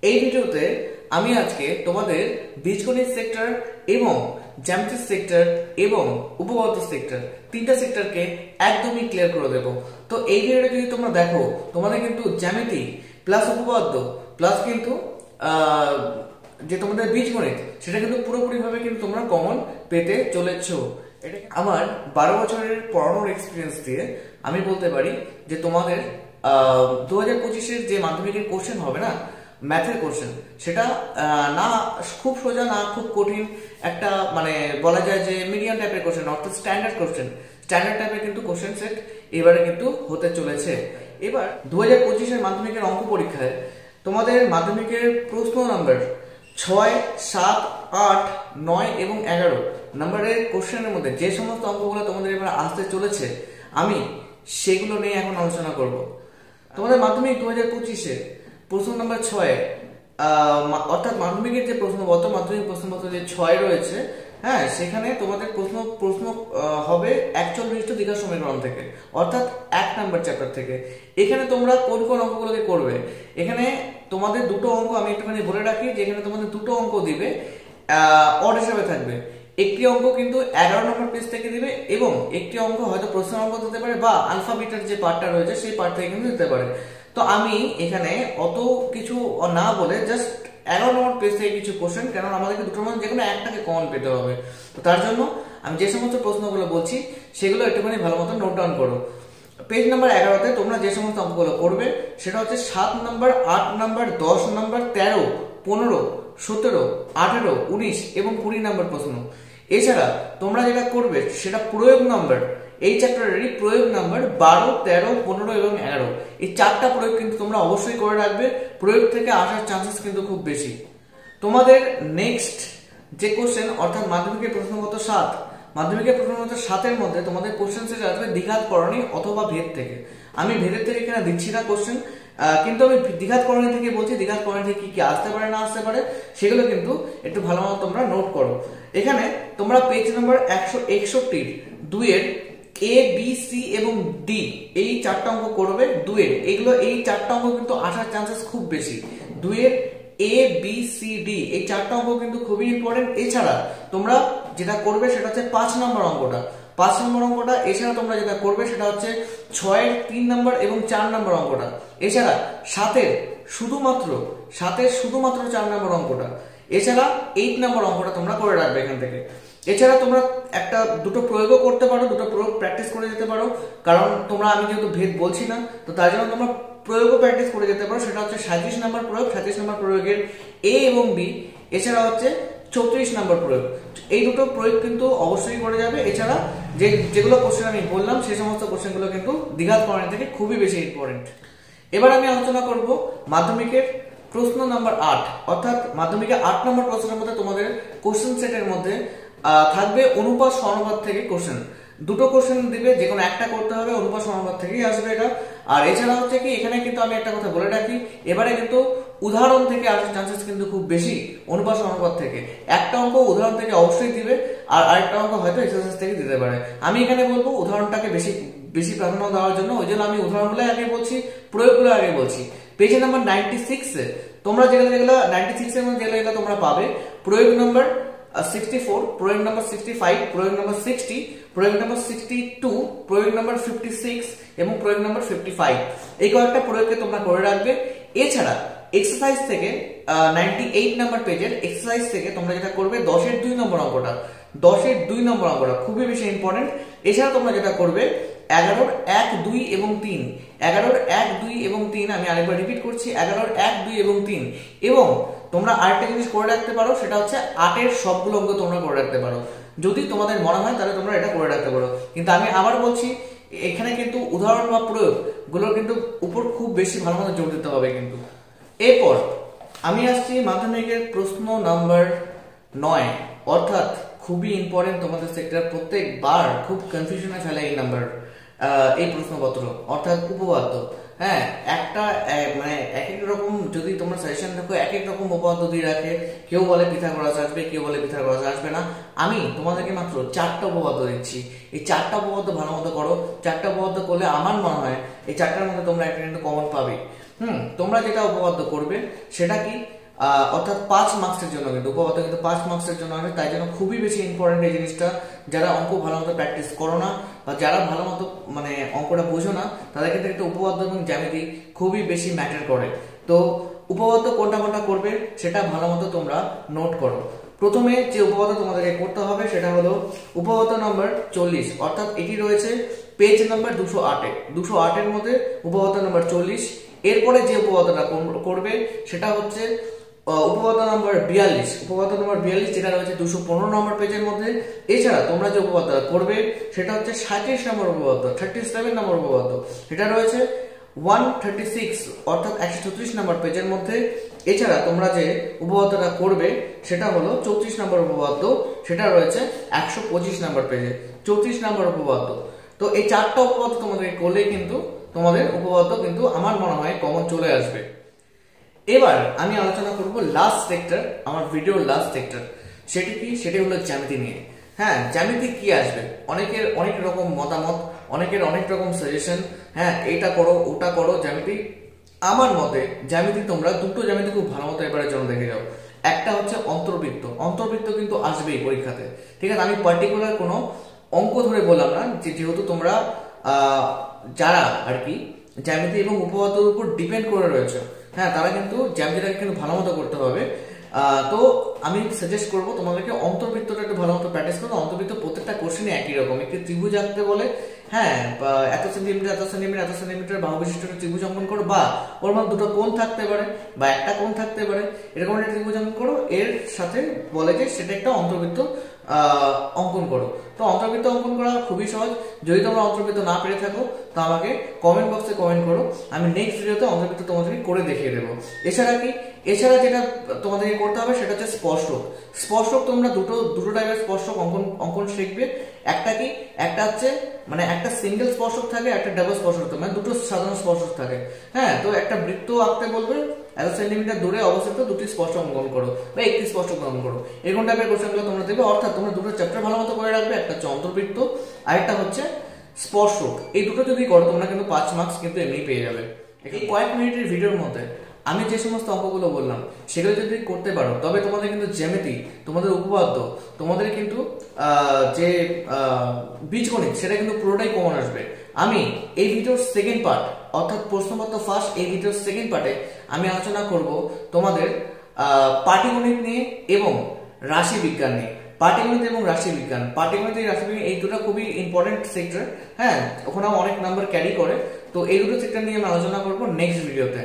এই ভিডিওতে আমি আজকে তোমাদের বীজগণিত সেক্টর এবং জ্যামিতি সেক্টর এবং উপপাদ্য সেক্টর তিনটা সেক্টরকে একদমই ক্লিয়ার করে দেব। তো এই ভিডিওটা যদি তোমরা দেখো তোমাদের কিন্তু জ্যামিতি প্লাস উপপাদ্য প্লাস কিন্তু যে তোমাদের বীজগণিত সেটা কিন্তু পুরোপুরিভাবে কিন্তু তোমরা কমন পেতে চলেছো। এটা আমার 12 বছরের পড়ানোর এক্সপিরিয়েন্স দিয়ে আমি বলতে পারি যে তোমাদের 2025-এর যে মাধ্যমিকের কোশ্চেন হবে না, ম্যাথের কোশ্চেন, সেটা না খুব সোজা না খুব কঠিন, একটা মানে বলা যায় যে মিডিয়াম টাইপের কোশ্চেন, অর্থাৎ স্ট্যান্ডার্ড টাইপের কিন্তু কোশ্চেন সেট এবারে কিন্তু হতে চলেছে। এবার 2025-এর মাধ্যমিকের অঙ্ক পরীক্ষায় তোমাদের মাধ্যমিকের প্রশ্ন নাম্বার 6, 7, 8, 9 এবং 11 নাম্বারের কোশ্চেনের মধ্যে যে সমস্ত অঙ্কগুলো তোমাদের এবার আসতে চলেছে আমি সেগুলো নিয়ে এখন আলোচনা করব। তোমাদের মাধ্যমিক 2025-এ প্রশ্ন নাম্বার 6, অর্থাৎ মাধ্যমিকের যে প্রশ্নপত্র, মাধ্যমিক প্রশ্নপত্র যে 6 রয়েছে, হ্যাঁ, সেখানে তোমাদের প্রশ্ন হবে 41 দীঘা সমীকরণ থেকে, অর্থাৎ 1 নাম্বার চ্যাপ্টার থেকে। এখানে তোমরা কোন কোন অঙ্কগুলোকে করবে, এখানে তোমাদের দুটো অঙ্ক আমি একটুখানি বলে রাখি যে এখানে তোমাদের দুটো অঙ্ক দিবে, অড হিসাবে থাকবে। একটি অঙ্ক কিন্তু 11 নম্বর পেজ থেকে দিবে এবং একটি অঙ্ক হয়তো প্রশ্নের অঙ্ক দিতে পারে বা আলফা বিটার যে পার্টটা রয়েছে সেই পার্ট থেকে কিন্তু দিতে পারে। তো আমি এখানে অত কিছু না বলে জাস্ট 11 নম্বর পেজ থেকে কিছু কোশ্চেন, কারণ আমাদেরকে দুটোর মধ্যে যেকোনো একটাকে কমন পেতে হবে। তো তার জন্য আমি যে সমস্ত প্রশ্নগুলো বলছি সেগুলো একটুখানি ভালো মতো নোট ডাউন করো। পেজ নাম্বার 11-তে তোমরা যে সমস্ত অঙ্কগুলো করবে সেটা হচ্ছে 7 নাম্বার, 8 নাম্বার, 10 নাম্বার, 13, 15, 17, 18, 19 এবং 20 নাম্বার প্রশ্ন। এছাড়া তোমরা যেটা করবে সেটা প্রয়োগ নাম্বার, এই চ্যাপ্টারেরই প্রয়োগ নাম্বার 12, 13, 15 এবং 11, এই চারটা প্রয়োগ কিন্তু তোমরা অবশ্যই করে রাখবে। প্রয়োগ থেকে আসার চান্সেস কিন্তু খুব বেশি। তোমাদের নেক্সট যে কোশ্চেন, অর্থাৎ মাধ্যমিকের প্রশ্নপত্র 7, মাধ্যমিকের প্রশ্নপত্র 7-এর মধ্যে তোমাদের কোশ্চেন সেট আসবে দ্বিঘাত করণী অথবা ভেদ থেকে। আমি ভেদের থেকে এখানে দিচ্ছি না কোশ্চেন, কিন্তু আমি দ্বিঘাত করণী থেকে বলছি। দ্বিঘাত করণী থেকে কি আসতে পারে না আসতে পারে সেগুলো কিন্তু একটু ভালো মতো তোমরা নোট করো। এখানে তোমরা পেজ নাম্বার 161 2-এর এ, বি, সি এবং ডি এই চারটা অঙ্ক করবে। 2-এর এই চারটা অঙ্ক কিন্তু আসার চান্সেস খুব বেশি। 2-এর এ, বি, সি, ডি এই চারটা অঙ্ক কিন্তু খুবই ইম্পর্টেন্ট। এছাড়া তোমরা যেটা করবে সেটা হচ্ছে 5 নম্বর অঙ্কটা। এছাড়া তোমরা যেটা করবে সেটা হচ্ছে 6-এর 3 নম্বর এবং 4 নম্বর অঙ্কটা। এছাড়া 7-এর শুধুমাত্র 4 নম্বর অঙ্কটা। এছাড়া 8 নম্বর অঙ্কটা তোমরা করে রাখবে এখান থেকে। এছাড়া তোমরা দুটো প্রয়োগও করতে পারো, দুটো প্রয়োগ প্র্যাকটিস করে যেতে পারো, কারণ তোমরা আমি যেহেতু ভেদ বলছি না, তো তার জন্য তোমরা প্রয়োগও প্র্যাকটিস করে যেতে পারো। সেটা হচ্ছে 37 নম্বর প্রয়োগ, 37 নম্বর প্রয়োগের এ এবং বি। এছাড়া হচ্ছে 34 নম্বর প্রয়োগ। এই দুটো প্রয়োগ কিন্তু অবশ্যই করে যাবে। এছাড়া যেগুলো কোশ্চেন আমি বললাম সেই সমস্ত কোশ্চেনগুলো কিন্তু দ্বিঘাত করণী থেকে খুবই বেশি ইম্পর্টেন্ট। এবার আমি আলোচনা করব মাধ্যমিকের প্রশ্ন নাম্বার 8, অর্থাৎ মাধ্যমিকের 8 নম্বর প্রশ্নের মধ্যে তোমাদের কোশ্চেন সেটের মধ্যে থাকবে অনুপাত সমানুপাত থেকে কোশ্চেন। দুটো কোশ্চেন দিবে, যে কোনো একটা করতে হবে, অনুপাত সমানুপাত থেকেই আসবে এটা। আর এছাড়া হচ্ছে কি, এখানে কিন্তু আমি একটা কথা বলে রাখি, এবারে কিন্তু উদাহরণ থেকে আসার চান্সেস কিন্তু খুব বেশি। অনুপাত সমানুপাত থেকে একটা অঙ্ক উদাহরণ থেকে অবশ্যই দিবে, আর আরেকটা অঙ্ক হয়তো এক্সারসাইজ থেকে দিতে পারে। আমি এখানে বলবো উদাহরণটাকে বেশি প্রাধান্য দেওয়ার জন্য, ওই জন্য আমি উদাহরণগুলো আগে বলছি, প্রয়োগগুলো আগে বলছি। পেজ নাম্বার 96-এ তোমরা যেগুলো 96-এর মধ্যে যেগুলো তোমরা পাবে, প্রয়োগ নাম্বার 64, প্রয়োগ নাম্বার 65, প্রয়োগ নাম্বার 60, প্রয়োগ নাম্বার 62, প্রয়োগ নাম্বার 56 এবং প্রয়োগ নাম্বার 55, এই কয়েকটা প্রয়োগকে তোমরা করে রাখবে। এছাড়া এক্সারসাইজ থেকে 98 নাম্বার পেজের এক্সারসাইজ থেকে তোমরা যেটা করবে 10-এর 2 নম্বর অঙ্কটা, 10-এর 2 নম্বর অঙ্কটা খুবই বেশি ইম্পর্টেন্ট। এছাড়া তোমরা যেটা করবে 11-র 1, 2 এবং 3, 11-র 1, 2 এবং 3, আমি আরেকবার রিপিট করছি, 11-র 1, 2 এবং 3। এবং তোমরা আরেকটা জিনিস করে রাখতে পারো, সেটা হচ্ছে 8-এর সবগুলো অঙ্ক তোমরা করে রাখতে পারো। যদি তোমাদের মনে হয় তাহলে তোমরা এটা করে রাখতে পারো, কিন্তু আমি আবার বলছি এখানে কিন্তু উদাহরণ বা প্রয়োগ গুলোর কিন্তু উপর খুব বেশি ভালো মতো জোর দিতে হবে কিন্তু। এরপর আমি আসছি মাধ্যমিকের প্রশ্ন নাম্বার 9, অর্থাৎ খুবই ইম্পর্টেন্ট তোমাদের সেক্টর, প্রত্যেকবার খুব কনফিউশনে ফেলে এই নাম্বার, এই প্রশ্নপত্র, অর্থাৎ উপপাদ্য। হ্যাঁ, একটা মানে এক এক রকম, যদি তোমরা সাজেশন দেখো এক এক রকম উপপাদ্য দিয়ে রাখে। কেউ বলে পিথাগোরাস আসবে, কেউ বলে পিথাগোরাস আসবে না। আমি তোমাদেরকে মাত্র 4টা উপপাদ্য দিচ্ছি, এই 4টা উপপাদ্য ভালো মতো করো। 4টা উপপাদ্য করলে আমার মনে হয় এই 4টার মধ্যে তোমরা একটা কিন্তু কমন পাবে। তোমরা যেটা উপপাদ্য করবে সেটা কি অর্থাৎ 5 মার্কসের জন্য, কিন্তু উপপাদ্য কিন্তু 5 মার্কসের জন্য হবে, তাই জন্য খুবই বেশি ইম্পর্টেন্ট এই জিনিসটা। যারা অঙ্ক ভালো মতো প্র্যাকটিস করো না বা যারা ভালো মতো মানে অঙ্কটা বোঝো না, তাদের ক্ষেত্রে কিন্তু উপপাদ্য এবং জ্যামিতি খুবই বেশি ম্যাটার করে। তো উপপাদ্য কোনটা কোনটা করবে সেটা ভালো মতো তোমরা নোট করো। প্রথমে যে উপপাদ্য তোমাদেরকে করতে হবে সেটা হলো উপপাদ্য নম্বর 40, অর্থাৎ এটি রয়েছে পেজ নাম্বার 208 208 এর মধ্যে উপপাদ্য নম্বর 40। এরপরে যে উপপাদ্যটা করবে সেটা হচ্ছে উপপাদ্য নম্বর 42, উপপাদ্য নম্বর 42 যেটা রয়েছে 215 নম্বর পেজের মধ্যে। এছাড়া তোমরা যে উপপাদ্যটা করবে সেটা হচ্ছে 37 নম্বর উপপাদ্য, 37 নম্বর উপপাদ্য, সেটা রয়েছে 136 অর্থাৎ 134 নম্বর পেজের মধ্যে। এছাড়া তোমরা যে উপপাদ্যটা করবে সেটা হলো 34 নম্বর উপপাদ্য, সেটা রয়েছে 125 নম্বর পেজে, 34 নম্বর উপপাদ্য। তো এই 4টা উপপাদ্য তোমাদের করলে কিন্তু তোমাদের উপপাদ্য কিন্তু আমার মনে হয় কমন চলে আসবে। এবার আমি আলোচনা করব লাস্ট সেক্টর, আমার ভিডিওর লাস্ট সেক্টর। সেটি কি? সেটি হলো জ্যামিতি নিয়ে। হ্যাঁ, জ্যামিতি কি আসবে, অনেকের অনেক রকম মতামত, অনেকের অনেক রকম সাজেশন। হ্যাঁ, এটা করো ওটা করো জ্যামিতি। আমার মতে জ্যামিতি তোমরা দুটো জ্যামিতি খুব ভালো মতো এবারের জন্য দেখে যাও। একটা হচ্ছে অন্তর্বৃত্ত, অন্তর্বৃত্ত কিন্তু আসবেই পরীক্ষাতে, ঠিক আছে? আমি পার্টিকুলার কোনো অঙ্ক ধরে বললাম না, যেহেতু তোমরা যারা আর কি জ্যামিতি এবং উপপাদ্যের উপর ডিপেন্ড করে রয়েছে, হ্যাঁ, তারা কিন্তু জ্যামিতিটাকে কিন্তু ভালো মতো করতে হবে। তো আমি সাজেস্ট করবো তোমাদেরকে অন্তর্বৃত্তটা একটু ভালো মতো প্র্যাকটিস করো। অন্তর্বৃত্ত প্রত্যেকটা কোশ্চেনে একই রকম, একটি ত্রিভুজ আঁকতে বলে, হ্যাঁ, এত সেন্টিমিটার এত সেন্টিমিটার এত সেন্টিমিটার বাহু বিশিষ্ট একটা ত্রিভুজ অঙ্কন করো, বা ওর মধ্যে দুটো কোণ থাকতে পারে বা একটা কোণ থাকতে পারে, এরকম একটা ত্রিভুজ অঙ্কন করো। এর সাথে বলে যে সেটা একটা অন্তর্বৃত্ত অঙ্কন করো। তো অন্তর্বৃত্ত অঙ্কন করা খুবই সহজ। যদি তোমরা অন্তর্বৃত্ত না পেরে থাকো তো আমাকে কমেন্ট বক্সে কমেন্ট করো, আমি নেক্সট ভিডিওতে অন্তর্বৃত্ত তোমাদেরকে করে দেখিয়ে দেবো। এছাড়া কি, এছাড়া যেটা তোমাদেরকে করতে হবে সেটা হচ্ছে স্পর্শক। স্পর্শক তোমরা দুটো টাইপের স্পর্শক অঙ্কন শিখবে। একটা কি, একটা হচ্ছে মানে একটা সিঙ্গেল স্পর্শক থাকে, একটা ডাবল স্পর্শক থাকে, মানে দুটো সাধারণ স্পর্শক থাকে। হ্যাঁ, তো একটা বৃত্ত আঁকতে বলবে, 1 সেন্টিমিটার দূরে অবস্থিত দুটি স্পর্শক অঙ্কন করো বা একটি স্পর্শক অঙ্কন করো, এরকম টাইপের কোশ্চেনগুলো তোমরা দেবে। অর্থাৎ তোমরা দুটো চ্যাপ্টার ভালো মতো করে রাখবে, একটা হচ্ছে অন্তর্বৃত্ত আর একটা হচ্ছে স্পর্শক। এই দুটো যদি করো তোমরা কিন্তু 5 মার্কস কিন্তু এমনি পেয়ে যাবে। এই কয়েক মিনিটের ভিডিওর মধ্যে আমি যে সমস্ত অঙ্কগুলো বললাম সেগুলো যদি করতে পারো তবে তোমাদের কিন্তু জ্যামিতি, তোমাদের উপপাদ্য, তোমাদের কিন্তু যে বীজগণিত সেটা কিন্তু পুরোটাই কমন আসবে। আমি এই ভিডিওর সেকেন্ড পার্ট অর্থাৎ প্রশ্নপত্র ফার্স্ট, এই ভিডিওর সেকেন্ড পার্টে আমি আলোচনা করব তোমাদের পাটিগণিত নিয়ে এবং রাশি বিজ্ঞান নিয়ে। পাটিগণিত এবং রাশি বিজ্ঞান, পাটিগণিত এবং রাশি বিজ্ঞান এই দুটো খুবই ইম্পর্টেন্ট সেক্টর। হ্যাঁ, ওখানে অনেক নাম্বার ক্যারি করে। তো এই দুটো সেক্টর নিয়ে আমি আলোচনা করবো নেক্সট ভিডিওতে।